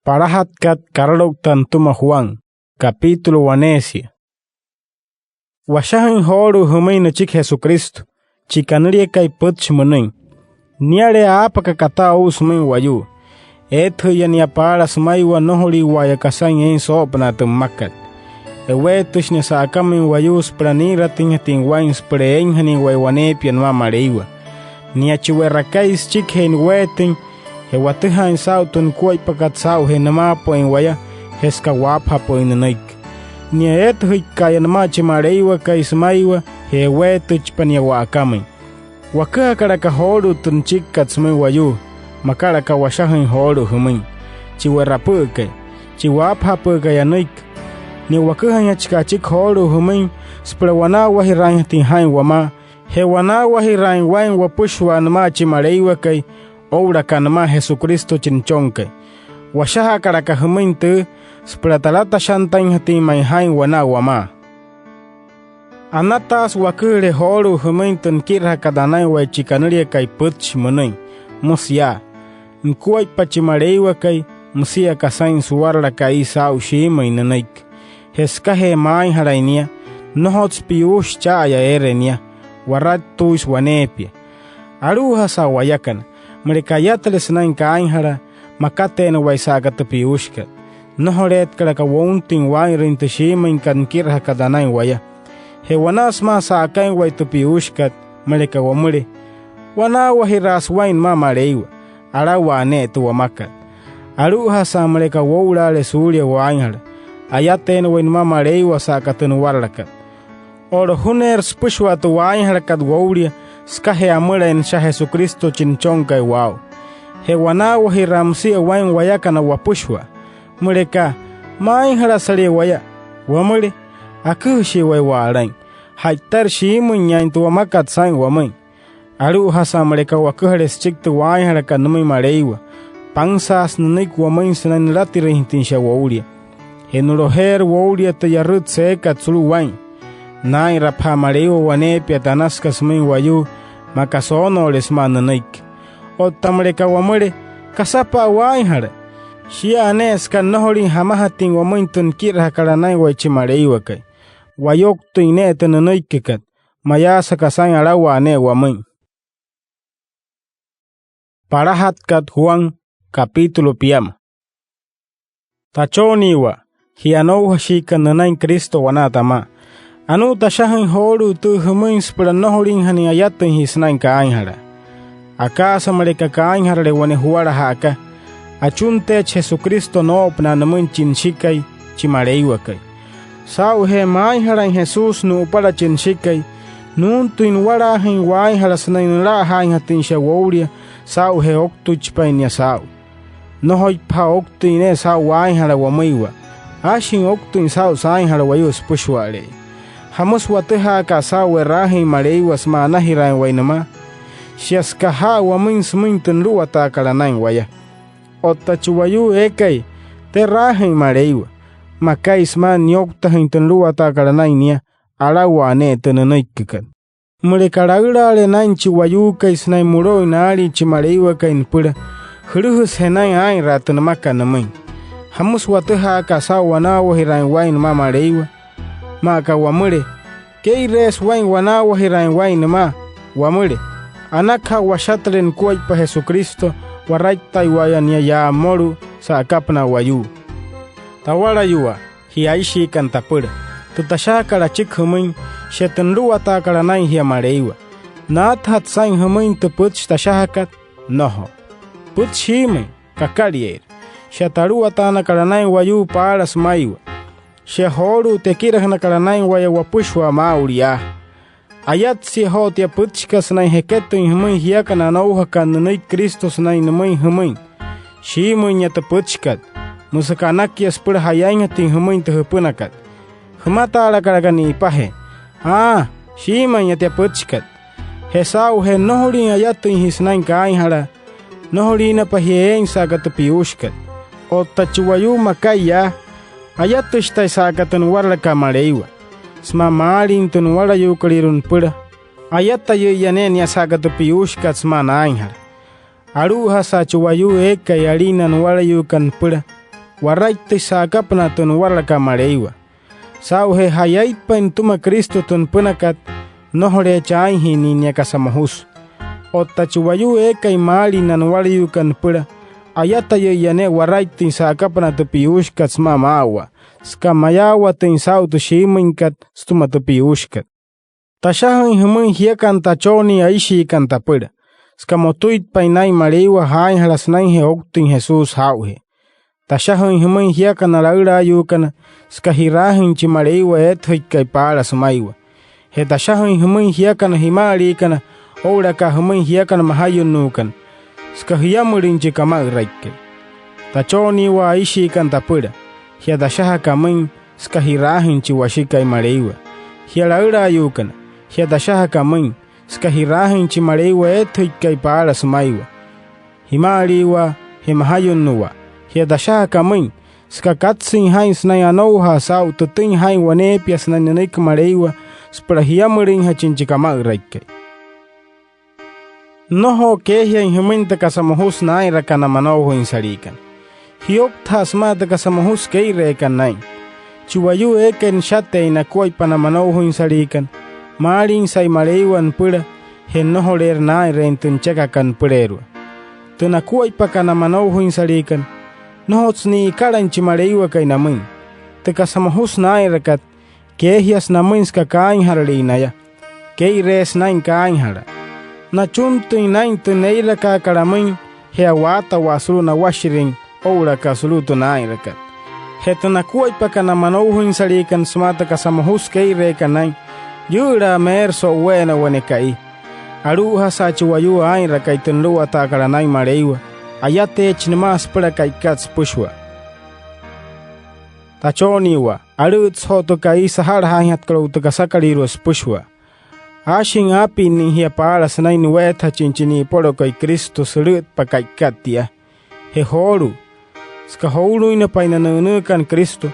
Parahatkat karalog tantuma Juan, capítulo 1. Washahan horu humay na chik Jesucristo, chikanaria kay putch munin. Niare apaka katao sumay wayu. Etho ya niya para sumaywa nohuli waya kasang en sopna tumakat. Ewetush niya sa akamin wayus pranira tingating wines preeng hani waywanepian mamareiwa. Niya chiwerakais chik hen weting. Hewatihan sautun kuay pakat sau he namapo en waya heska wapha po inanik. Nia eto kaya namachi mareiwa kay sumaiwa he wetuch panya wakamay. Waka karaka horu tun chikkat sumay wayu makaraka washahan horu humay. Chiwerapuke chiwapha puke yanik. Ni wakahan yachkachik horu humay sprawana wahirang tinhain wama he wana wahirang wain wapushwa namachi mareiwa kay Ora kanama Jesucristo chinchonke. Washaha karaka humintu spratalata shantain hati mainhain wana wama. Anatas wakure horu humintun kirha kadanay way chikanaria kay putch munin. Musya. Nkuay pachimareiwa kay musya kasain suwarla kay sao shimay nanaik. Heskahe main harainia. Nohots piush chaya erenia. Warat tuis wanepia. Aruha sa wayakan. Mereka yatales nain kain hara makate na waisaga tepi ushkat. Nohoret karaka wonting wain rintu shimain kan kirha kadanay waya. He wanas ma sa akain way tepi ushkat mereka wamuri. Wana wahiras wain mama reiwa. Arawa ane tu wamakat. Aruha sa mereka wawla le surya wain hara. Ayate na wain mama reiwa sa katunu warlakat. Oro huner spushwa tu wain hara kat wawlia. Skahe amura en sha Jesucristo chinchonka wow. He wana wahi ramsi wain wayaka na wapushwa. Mureka main harasari waya. Wamuri akushi way warain. Haitar shimu nyain tu wamakat sain wamain. Aru hasa mureka wakuhares chiktu wain haraka numi mareiwa. Pangsas nunik wamain sanan ratirihintin sha waulia. He nuroher waulia te yarut seka tsulu wain. Nai rapha mareiwa wanepia tanaska sumay wayu makasono les mananaik. O tamreka wamure kasapa wain hara. Shia anes kan nohori hamahating wamaintun kirha karanay waichi mareiwa kay. Wayok tu ine tananaikekat. Mayasa kasain arawa ane wamain. Parahatkat Juan capítulo 1. Tachoniwa hianouha shika nanain Kristo wanatama. Anu tashahan horu tu humins para nohorin hani ayatin hisnain kain hara. Akasa mereka kain hara wane huara haka. Achunte Jesucristo no opna namun chinshikai chimareiwa kai. Sau he main hara Jesus no para chinshikai. Nun tuin wara hin wain hara sanain ra hain hatin shawouria. Sau he oktu chipainya sau. Nohoi pa oktu ine sau wain hara wamaiwa. Ashin oktu in sau sain hara wayus pushware. Hamus wataha kasawe rahi mareiwas manahirain wainama. Shiaskaha wamin sumintun luwata kalanain waya. Otachuwayu ekay te rahi mareiwa. Makais man nyoktahintan luwata kalanain niya arawane tenanaikakan. Murekaragurale nain chiwayu kais nain muroi naari chimareiwa kain pura. Huruhus henain ain ratanamaka namain. Hamus wataha kasawa na wahirain wain mamareiwa. Maka wamure kei res wain wana wahirain wain ma wamure anaka washatren kuay pa Jesucristo waraita iwayan ya moru sa akapna wayu tawara yuwa hiaishi kantapura tutashakara chik humin shetenru ata karanai hi mareiwa nathat sain humin tu puch tashakat noho puch hime kakarier shataru atana karanai wayu paras maiwa Shehoru te kirahna karanay waya wapushwa mauria. Ayat si ho te putchkas na heketo in humay hiyaka na nauha ka nanay Kristos na inamay humay. Shimoy niya te putchkat. Musakanakias pura hayain hating humay te hupunakat. Humata ala karagani ipahe. Shimoy niya te putchkat. Hesau he nohuri ayat in hisnain kain hara. Nohuri na pahiein sa katapiushkat. O tachuwayu makaya. Ayatush tay sakatan warla kamareiwa. Smamarin tun wala yukalirun pura. Ayatayo yanen ya sakatu piushkat smanainhar. Aruha sa chuwayu eka yarinan wala yukan pura. warraita saakapna tun warlaka mareiwa. Sauhe hayaitpain tuma Cristo tun punakat nohore chaihi ni nyakasamahus. Ottachu wayu ekai mali nan waliyukan pura. Ayata yane warraita saakapna tupiushkat smamawa. Skamayawa tin sautu shiminkat stuma tupiushkat. Tashahan humun hiakan tachoni aishi kan tapura. Skamotuit painai mareiwa hain halasnain he oktin Jesus hauhe. Tashahan humun hiakan alaura yukan skahirahin chimareiwa ethikai para sumaiwa. He tashahan humun hiakan himari kan ouraka humun hiakan mahayunukan. Skahiyamurin chikamagreikke. Tachoni wa aishi kan tapura. Hia dashaha kamin skahirahin chiwashikai mareiwa. Hia alaura yukan. Hia dashaha kamin skahirahin chimareiwa ethikai para sumaiwa. Himariwa himahayunuwa. Hia dashaha kamin skakatsin hain snai anouha sau tutin hain wanepias na nanik mareiwa sprahiamurin hachinchikamagreikke. Noho kehia himinta kasamahus nai rakana manoho insarikan. Hiok tasmata kasamahus keirekan nai. Chiwayu eken shate na kuay panamanoho insarikan. Maring say mareiwan pura hen nohorer nai rentun chekakan purerwa. Tunakuay pakanamanoho insarikan. Nohots ni ikaran chimareiwa kay namin. Tekasamahus nai rakat kehias namin skakain haralinaya. Keires nain kain hara. Na chuntuin nain tuneila kakaramin heawata wasulu na washirin oura kasuluto nain rakat. Hetunakuay pakanamanoho insarikan smata kasamahus keirekan nain. Yura merso wena wanekai. Aruha sachi wayu ain rakai tunluwa takaranai mareiwa. Ayate chinimas para kaikats pushwa. Tachoniwa. Arut hoto kai sahar hayat kaluta kasakaliros pushwa. Ashin api ni hia para sanai nueta chinchini poro kai Cristo surut pa kaikatia. He horu. Ska horu ina painanunukan Cristo.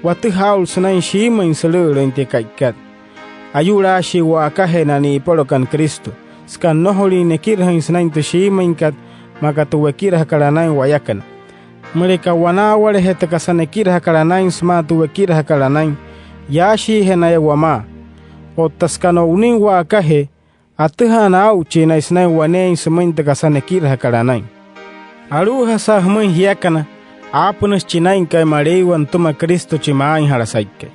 Watu haul sanai shima in saluro inte kaikat. Ayura shi wakahe na ni porokan Cristo. Ska noholi nekirhan sanai to shima inkat. Makatuwekira hakaranai wayakan. Mereka wanawale hetakasanekira hakaranai smatuwekira hakaranai. Yashi henaya wama. Otaskano unin wakahe. Atuhan au china isnai wane insumain takasanekira hakaranai. Aruha sahmun hiakana. Apunas chinain kai mareiwan tuma Cristo chimain harasaike.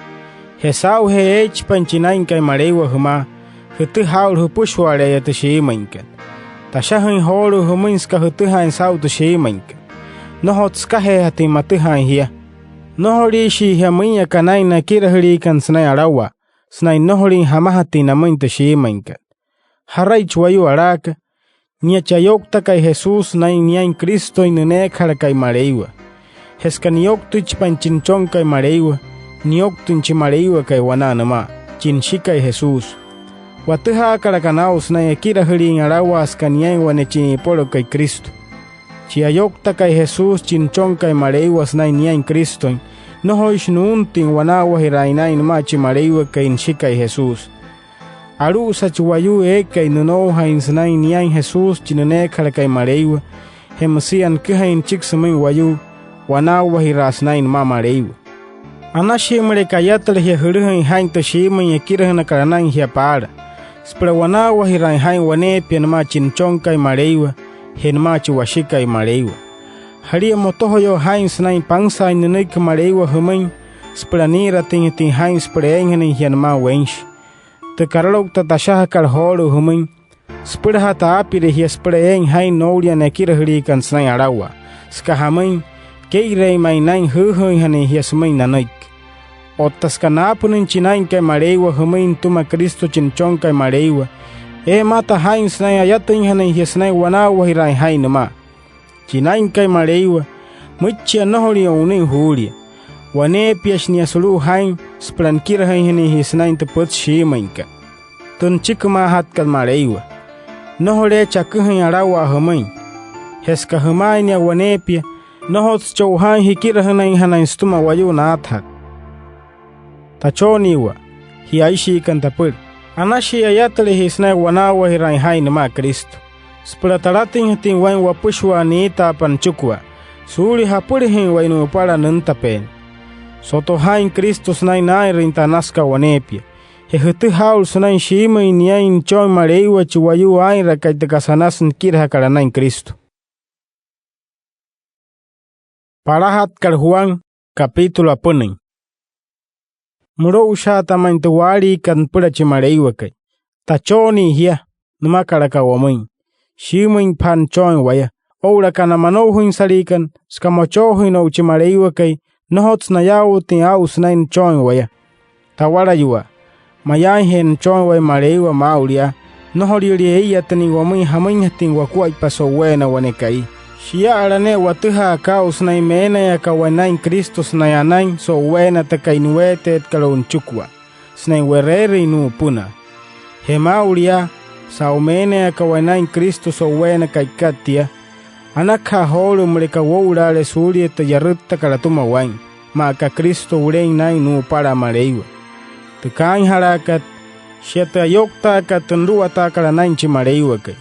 Hesau he pan chinain kai mareiwa huma. Hutu haul hupushware yatushiimainkan. Tashahan horu huminska hutuhan sautu shiimainka. Nohotska he hati matuhan hia. Nohori shi hamiya kanai na kirahurikan snai arawa. Snai nohori hamahati na minta shiimainka. Harai chwayu araka. Nia chayokta kai Jesus na niain Cristo inunekara kai mareiwa. Heska nioktu chipan chinchon kai mareiwa. Nioktu chimareiwa kai wananama. Chinshika Jesus. Watuha karakanaus na yakira hurin arawas kanyain wanechini poro kay Cristo. Chiayokta kay Jesus chinchon kay mareiwas na niyain Cristo. Nohoish nuunting wanawa hirainain machi mareiwa kay nshikay Jesus. Aru sa chiwayu kay nunoha insnain niyain Jesus chinunekara kay mareiwa. Hemasian kihain chiksumin wayu wanawa hirasnain ma mareiwa. Anashimre kayatal hiya huruhin hain to shimin yakira na karanain hiya para. Spra wanawa hirai hain wane pianma chinchon kay mareiwa. Henma chiwashika y mareiwa. Haria motoho yo hain snain pangsa inunik mareiwa humain. Spra nira tin hain spra enghanin hianma wensh. Te karalok tatashaha karhoru humain. Spra hata apire hiya spra eng hain nouria nekira hurikan snain arawa. Ska hamain. Keirei mai nain huhuin hanin hiya sumain nanoik. Otas kanapunin chinain kay mareiwa humain tuma Cristo chinchon kay mareiwa. Mata hain snai ayatin hanin hiasnai wanawa hirai hain ma. Chinain kay mareiwa. Muchia nohori unin huria. Wane pias ni asulu hain sprankira hain hanin hiasnai tuput shiimainka. Tun chikma hat kal mareiwa. Nohore chakuhin arawa humain. Heska humain ya wane pia. Nohots chauhain hikira hanin hanin stuma Wayuunaiki. Tachoniwa, hiaishi kantapur. Anashi ayatale hisnai wanawa hirai hain ma Cristo. Sprataratin hitin wain wapushwa ni tapan chukwa. Suri hapuri hin wainu para nantapen. Soto hain Kristo snai nai rintanaska wanepia. He hutu haul snai shima iniain choi mareiwa chiwayu aira kaitakasanas nkirha karanain Kristo. Parahat kar Juan capítulo apunin. Muro usha tamantuwari kan pura chimareiwa kai. Tachoni hia numakaraka wamuin. Shimuin pan choi waya. Oura kana manohuin sarikan skamochohuin o chimareiwa kai. Nohots na yao tin aus nain choi waya. Tawara yua. Mayan hen choi waya mareiwa mauria. Nohoriuri eia tani wamuin hamuin hatin wakuai paso wena wanekai. Shia arane watuha kaus na imena ya kawanain Kristus na yanain so wena takainuete et kalonchukwa. Snai werere inu puna. Hemauria sa umene ya kawanain Kristus so wena kaikatia. Anaka holu mreka wourale suri et yarutta karatuma wain. Maka Kristo urein na inu para mareiwa. Tukain harakat sheta yokta katundua takaranain chimareiwa kai.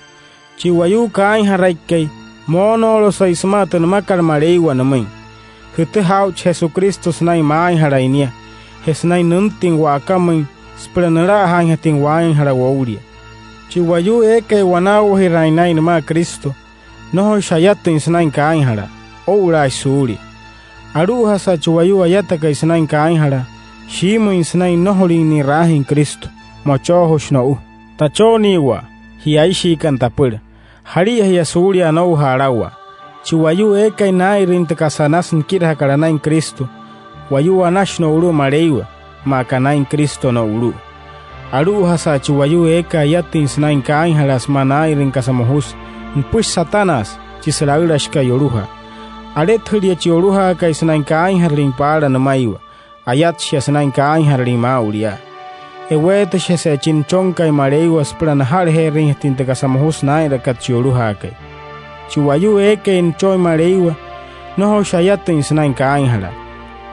Chiwayu kain haraikai. Monolo sa ismatan makar mareiwa namay. Hutu hauch Jesucristo snai maay harainia. Hesnai nunting wakamay spranara hang hating wain harawauria. Chiwayu eke wanawo hirainay nama Kristo. Noho shayatin snai kain hara. Oura suri. Aruha sa chiwayu ayataka snai kain hara. Shimo snai noholi ni rahin Kristo. Mochoho shnou. Tachoniwa. Hiaishi kantapura. Hari hiya suria no harawa. Chiwayu eka nai rintakasanas nkirha karanain Kristo. Wayu anash no uru mareiwa. Makanain Kristo no uru. Aru hasa chiwayu eka yatin snain kain haras manai rinkasamohus. Npush satanas chisraurashka yoruha. Arethuria chioruha ka snain kain harling para namaiwa. Ayat shia snain kain harling mauria. Ewet shese chinchon kai mareiwa spran har herin tintakasamohus nai rakat chioruha kai. Chiwayu eke in choi mareiwa. Noho shayatin snain kain hara.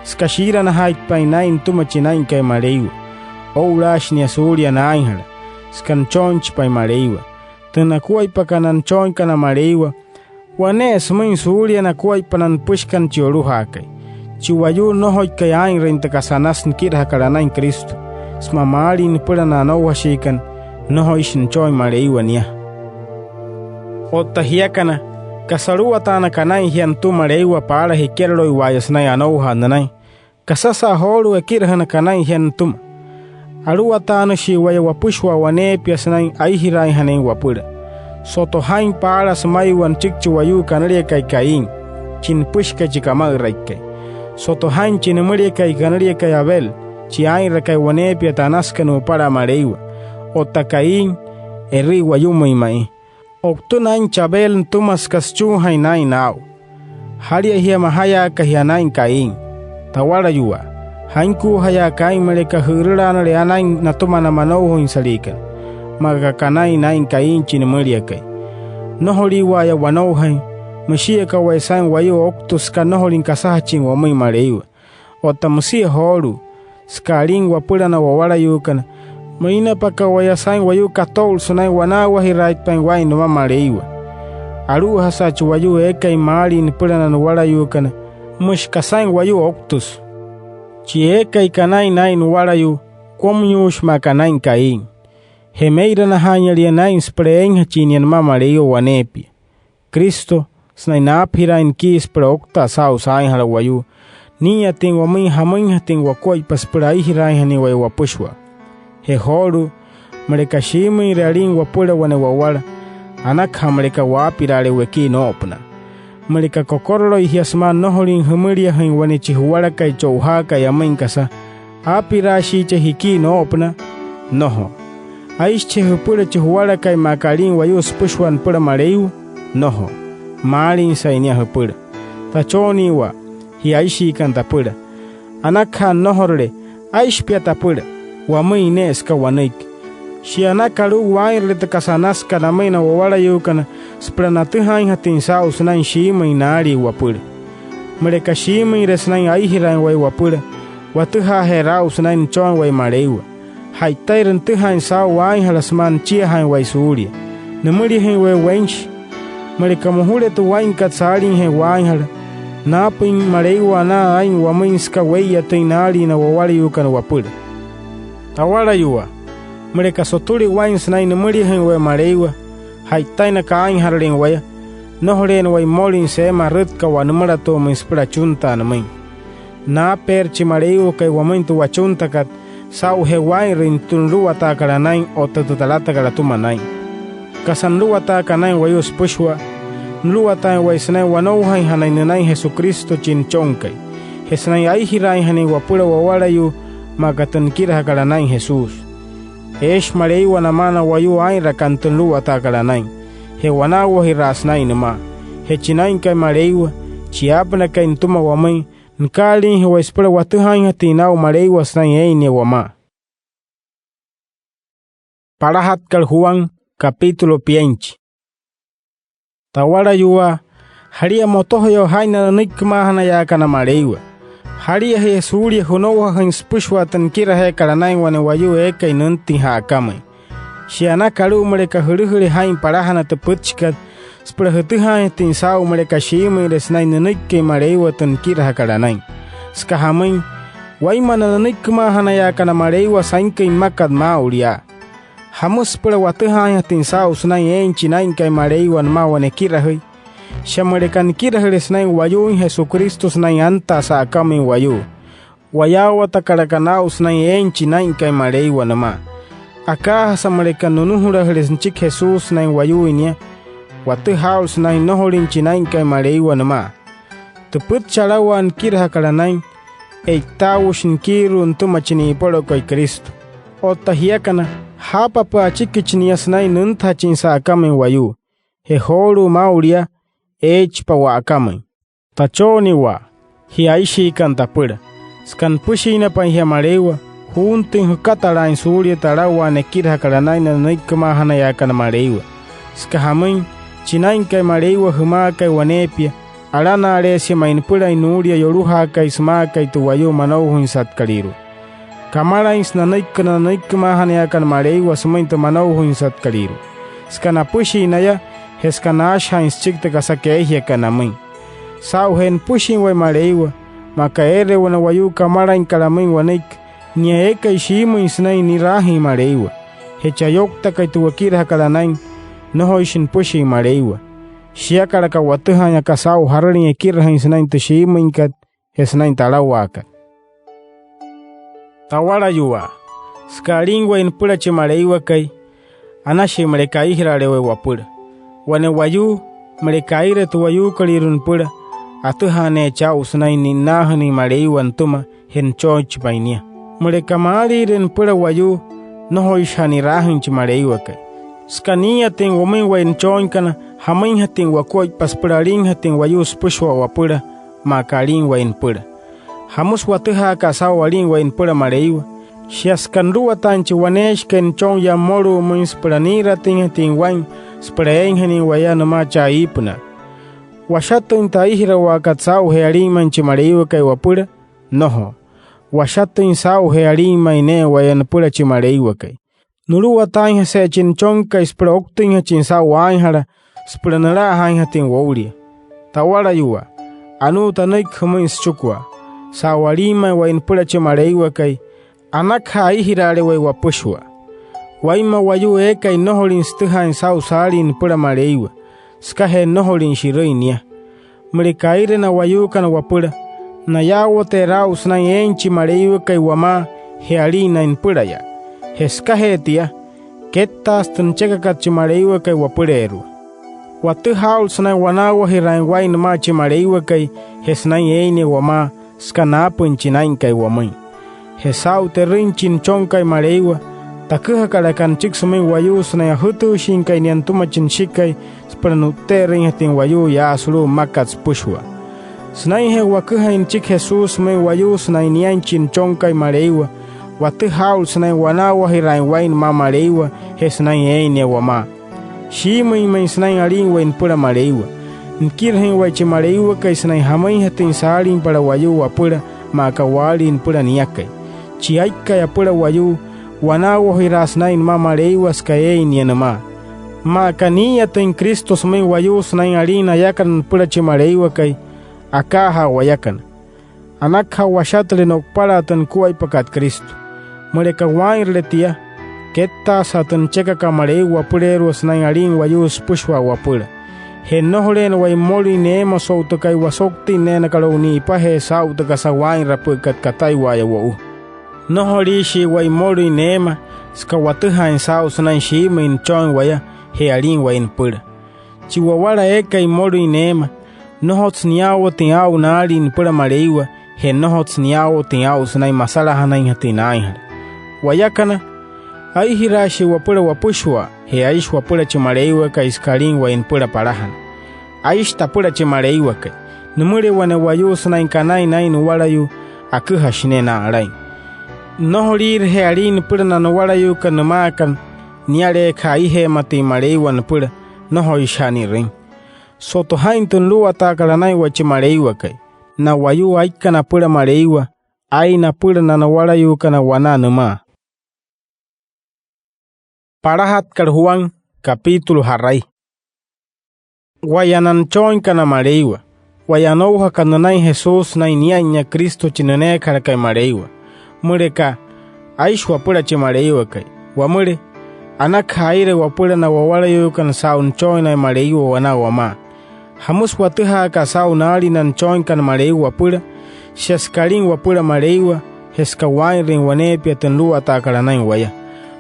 Skashira na hait pai nain tumachinain kai mareiwa. Ourash ni asuria nain hara. Skanchonch pai mareiwa. Tunakuai pakanan chon kana mareiwa. Wane smain suria na kuai panan pushkan chioruha kai. Chiwayu noho kai ain rintakasanas nkirha karanain Kristo. Smamari ni pura na washikan noho ishin choi mareiwa niya. Otahiakana kasaruwa tana kanai hian tu mareiwa para hikerlo iwayas na anauha nanai. Kasasa holu ekirhana kanai hian tum. Aruwa tana shiwaya wapushwa wanepias nai aihirai hanai wapura. Soto hain para smaiwan chikchuwayu kanaria kai kain. Chin pushka chikama raikai. Soto hain chinamaria kai kanaria kai abel. Chiain rakai wanepia tanaskanu para mareiwa. Otakain eri wayumo imai. Oktunain chabel tumas kaschu hainai nao. Haria hiya mahaya kahianain kain. Tawara yua. Hainku haya kain mereka hururana leanain natumana manoho insalikan. Magakanai nain kain chinamaria kai. Nohori waya wanohain. Mashia kawaisain wayo oktus ka nohorin kasahachin wamai mareiwa. Otamusia horu. Skaring wapura na wawara yukana. Maina paka wayasain wayu katol sunai wanawa hirait pain wain numa mareiwa. Aru hasa chuwayu eka imari nipura na nuwara yukana. Mushkasain wayu oktus. Chi eka ikanai nai nuwara yu. Komyush makanain kain. Hemeira na hanyaria nain spreen hachinian mamareiwa wanepi. Kristo snai naphirain ki spre okta sao sain hala wayu. Niya ting wamay hamay ting wakoy paspurai hirai hani way wapushwa. He horu marekashimi raring wapura wane wawara. Anak hamareka wapirare weki no opna. Mareka kokororo hiasman nohoring humuria hain wane chihuara kai chouha kai amain kasa. Apirashi chehiki no opna. Noho. Aish chehupura chihuara kai makaring wayus pushwan pura mareu. Noho. Marin sainia hupura. Tachoni wa. Hi aishi kantapura. Anakha nohorle aish piatapura. Wamai neska wanaik. Si anakaru wain letakasanas kanamaina wawara yukana. Spranatuhain hatin saus nain shimai nari wapura. Mereka shimai resnain aihirain way wapura. Watuha heraus nain chon way mareiwa. Haitairan tuhain sao wain halasman chiahain way suria. Namuri hain way wench. Mereka muhure tu wain katsarin hain wain hala. napin mareiwa na ain wamainska weya teinari na wawariukan wapura. Tawara yua, mereka soturi wain snai nemuri hen we mareiwa, haitaina ka ain harling waya, nohoren way molin sema rut ka wanumara to minspura chunta namain. Na perchi mareiwa kay wamain tu wachunta kat, sau he wain rin tunruwa ta karanain o tatutalata karatumanain. Kasanruwa ta kanain wayus pushwa, nluwa ta way snai wanauhai hanay nanay Jesucristo chinchonkay. Hesnay ay hiray hanay wapura wawarayu, magatankira hakaranain Jesus. Esh mareiwa namana wayu ay rakantunluwa ta karanain. He wanawa hirasnay nama. He chinain kay mareiwa, chiapna kay ntuma wamay, nkalin he waispura watuhain hatinaw mareiwa snay eyne wama. Parahat kal Juan, capítulo 5. Tawara yua, haria motohoyo haina nikmahana ya kana mareiwa. Haria he suria hunowa hans pushwa tankira he karanain wane wayu eka inunti hakamay. Shiana karu mereka huri hain parahana teputchkat, spura hutuhain tinsau mereka shimay resnay nunikke mareiwa tankira hakaranain. Skahamain, waimana nikmahana ya kana mareiwa sainkay makad mauria. Hamus pura watuhain tinsau snay enchi nain kay mareiwa nmawane kirahay. Shamerekan kirahay snay wayu Jesucristo snay anta sa akamin wayu. Wayawa takarakanau snay enchi nain kay mareiwa nama. Akaha sa merekan nunuhura hresnchik Jesus snay wayu inya. Watuhaul snay noholin chinain kay mareiwa nama. Tuput chalawan kiraha karanain. Eitawushin kiru ntuma chini poro kay Kristo. O tahiyakana. Hapa pa chikichnia snai nunta chinsa akamen wayu. He horu mauria, pa wa akamen. Tachoni wa, hi aishi kantapura. Skan pushina pa hi marewa, huntin hukatarain surya tarawa nekira karanai na nikmahana yakana marewa. Skahamain, chinain kay marewa huma kay wanepia, arana aresi mainpura inuria yoruha kay sma kay tuwayu manauhun satkaliru. Kamarains na nikmahana yakan mareiwa sumainto manauhun satkaliru. Skana pushi inaya, heskana ashans chikta kasakehia kanamain. Sau hen pushin way mareiwa, maka ere wana wayu kamarain kalamain wanik, nia eka ishimu isnay nirahi mareiwa. Hechayokta kay tuwakira hakalanain, noho ishin pushi mareiwa. Shiakara ka watuhanya ka sau hararin ekirahan isnain tushimu inkat, hesnain talawakat. Tawara yua, skalingwa inpura chimareiwa kay, anashi merekai hirarewe wapura. Wane wayu, merekaire tu wayu kalirun pura, atuhane cha usnai ninahani mareiwa ntuma henchoch painia. Merekamari ren pura wayu, noho ishani rahin chimareiwa kay. Skania ting wamin wa enchonkana, hamain hating wakoi paspuraring hating wayu spushwa wapura, makaring wa inpura. Hamus watuha kasau waling wa inpura mareiwa. Shiaskanruwa tanchi wanesh ken chong ya moru muins pranira ting wain spraeng hani waya nama cha ipuna. Washato inta ihira wakatsau hearing manchi mareiwa kay wapura? Noho. Washato insau hearing maine wayan pura chimareiwa kay. Nuruwa tanya se chinchong kay spraokting ha chinsau wainhara spranara hain hating wauria. Tawara yuwa. Anu tanaik humins chukwa. Sawarima wa inpura chimareiwa kay. Anakha ihirare way wapushwa. Waima wayu eka inoholin stuha in sau sali inpura mareiwa. Skahe noholin shiroinia. Merekaire na wayu kana wapura. Na yawo te raus na enchi mareiwa kay wama healina inpura ya. Heskahe tia. Ketas tuncheka kachi mareiwa kay wapureru. Watu hauls na wanawa hirain wain machi mareiwa kay hesna eine wama skanapo inchinain kay wamain. Hesau te rinchin chongkay mareiwa, takuha karakan chiksumay wayu snaya hutu shinkay niantuma chinshikay spranute rin hating wayu ya asulu makats pushwa. Snay he wakuha in chik Jesus may wayu snay niyan chin chongkay mareiwa, watu haul snay wanawa hirain wain ma mareiwa, he snay eine wama. Shimay may snay aling wain pura mareiwa. Nkirhin way chi mareiwa kay snay hamay hating saling para wayu wapura, makawalin pura niyakay. Chiaika ya pura wayu, wanawo hirasnain ma mareiwa skayein yanama. Ma kaniya ten Kristo smay wayu snain alina yakan pura chi mareiwa kay, akaha wayakan. Anakha washatle nokpara tan kuay pakat Kristo. Mereka wairle tia, ketta satan cheka kamare wapurero snai arin wayus pushwa wapura. He noholen way mori neema soutukai wasokti nena kaloni pahe sautaka sa wain rapukat katai waya wau. Nohorishi way mori neema ska watuha in sau snai shima in choin waya he arin wain pura. Chiwawara eka in mori neema nohots niawo tiao nari in pura mareiwa he nohots niawo tiao snai masala hana in hatinaihar. Wayakana ai hirashi wapura wapushwa he aish wapura chimareiwa ka iskarin wa in pura parahan. Aish tapura chimareiwa ka numure wane wayu snai kanai nai nuwarayu akuha shine na arai. Nohorir he arin pura na nuwarayu ka numakan niare ka ihe mati mareiwa npura noho ishani ring. Soto hain tunluwa takaranai wa chimareiwa ka na wayu aika na pura mareiwa ai na pura na nuwarayu ka na wana numa. Parahat Juan capítulo harai. Wayanan choin kana mareiwa. Wayanouha kananai Jesus na inianya Kristo chinene karakai mareiwa. Mureka aish wapura chimareiwa kai. Wamure anaka aire wapura na wawarayu kan saun choin na mareiwa wana wama. Hamus watuha ka saun ali nan choin kan mareiwa wapura. Sheskarin wapura mareiwa. Heska wainrin wanepia tenlu atakaranai waya.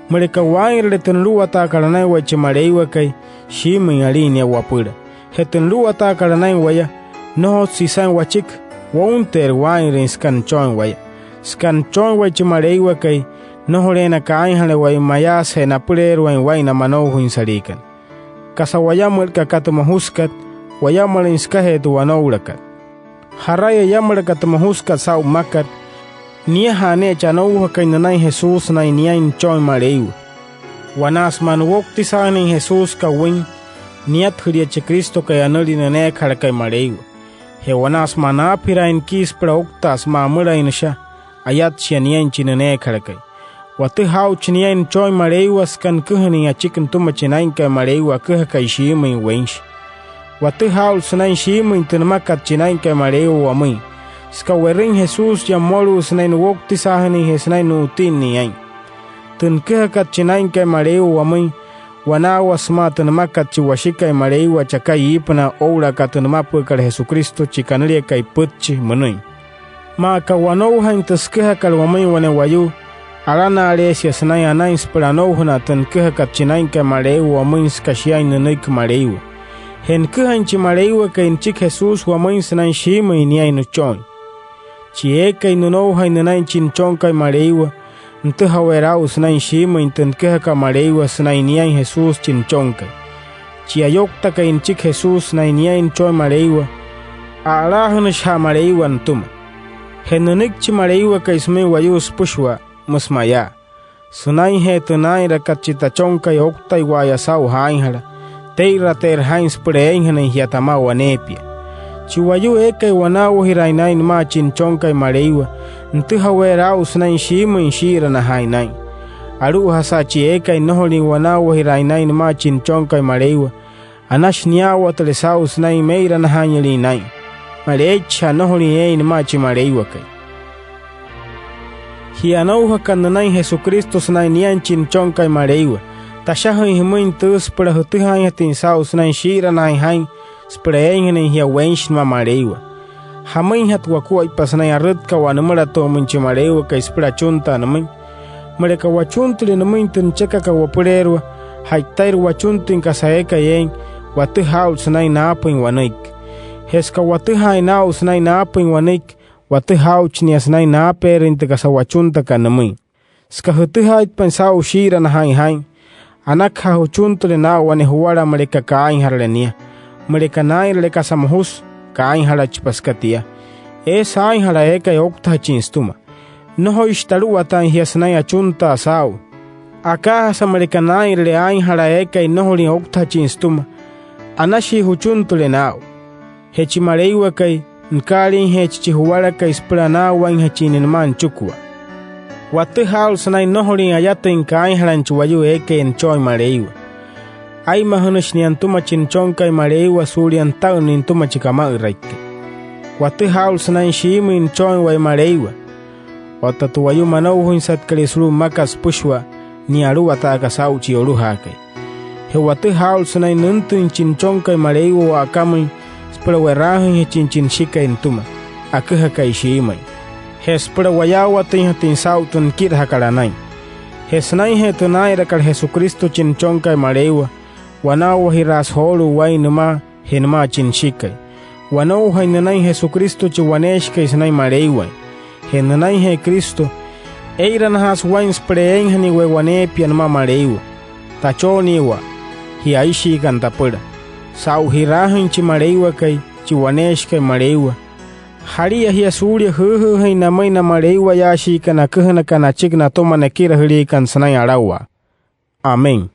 Mereka wain retenlu atakaranai wa chimareiwa kai shimi aline wapura. Hetenlu atakaranai waya no sisan wachik wonter wain rin skan choin waya. Skan choin wa chimareiwa kai no horena kain hale wa mayas he na purer wa na manohu insarikan. Kasa waya mulka katumahuskat waya malinska he tu wanaurakat. Haraya yamarka tumahuskat sau makat. Nia hane chanouha kainanai Jesus na iniain choin mareiwa. Wanas manuokti sani Jesus ka win niat huria che Kristo kay anali nane karakai mareiwa. He wanas manapirain kis pra oktas mamurain siya ayat siya niain chinane karakai. Watu hau chiniain choin mareiwa skan kuhani ya chikin tumachinain kay mareiwa kuha kay shimain wensh. Watu hau sunain shimain tunamakat chinain kay mareiwa wamay. Ska wering Jesus ya moru snain wokti sahani he snain nutin ni ay. Tun kehakat chinain kay mareu wamay wana wasma tun makat chi washikay mareu wa chakay ipna oura katun mapu kal Jesucristo chikanli kay putchi manoy. Ma ka wano hain tus kehakal wamay wane wayu arana alesia snain anain sprano huna tun kehakat chinain kay mareu wamay skashiay nunoy mareu. Hen kehan chi mareu kay chik Jesus wamay snain shimay ni ay no choy. Chieka inunou hainanain chinchon kai mareiwa ntuha werau snain shima inten keha mareiwa snain niain Jesus chinchon kai chiayokta kai inchik Jesus snain niain choy mareiwa arahun sha mareiwa ntuma henunik chi mareiwa kai sme wayus pushwa musmaya sunain he tunai rakat chitachon kai okta iwaya sau hainhara teira ter hains purein hiatama wanepia. Chiwayu eka wanawo hirainain ma chinchon kai mareiwa ntuha werau snain shima inshira na hainain. Aru hasa chi eka noholin wanawo hirainain ma chinchon kai mareiwa anash niawa telesau snain meira na hanyelinain. Marecha noholin ein ma chi mareiwa kai. Hianouha kananain Jesucristo snain nian chinchon kai mareiwa. Tashahin himuin tus para hutuhan yatin sau snain shira na hain. Sprayin ni hiya wensh ma mareiwa. Hamain hat waku ay pasnay arut ka wanamara to munchi mareiwa ka spra chunta namin. Mareka wachunti namin tun cheka ka wapurerwa. Haitair wachuntin ka saeka yen watu haul sanay naapin wanik. Heska watu hai nao sanay naapin wanik watu haul chniya sanay naaperin ka sa wachunta ka namin. Ska hutu hait pensao shira na hain. Anak ha huchunti na wane huwara mareka kain harlenia. Mereka nain leka samahus kain hala chipaskatia. Sain hala eka yokta chinstuma. Noho ishtaru atan hiasnai achunta asau. Aka sa mereka nain le ain hala eka noho li okta chinstuma. Anashi huchuntule nao. Hechi mareiwa kai nkarin hechi huwara kai sprana wain hechinin man chukwa. Watu haul sanai noho li ayatin kain hala nchuwayu eka enchoy mareiwa. Ay mahunush ni antuma chinchon kay mareiwa suri antau ni antuma chikama iraike. watu haul sanay shimin choy way mareiwa. Watatu wayu manau huin sat kalisru makas pushwa ni aru ataka sauchi oru hake. He watu haul sanay nuntun chinchon kay mareiwa wa akamay spura werahin he chinchin shika intuma. Akuha kay shimay. He spura wayawa tin sautun kir hakaranay. He sanay he tunay rakal Jesucristo chinchon kay mareiwa. Wanao hiras holu way numa hinma chinshikay. Wanao hay nanay Jesucristo chiwanesh kay sanay mareiwa. He nanay he Cristo. Eiran has wines preen hani we wanepian ma mareiwa. Tachoniwa. Hi aishi kantapura. Sau hirahin chi mareiwa kay chiwanesh kay mareiwa. Haria hi surya hu hay namay na mareiwa yashi kana kuhana kana chigna toma nakira huli kan sanay arawa. Amen.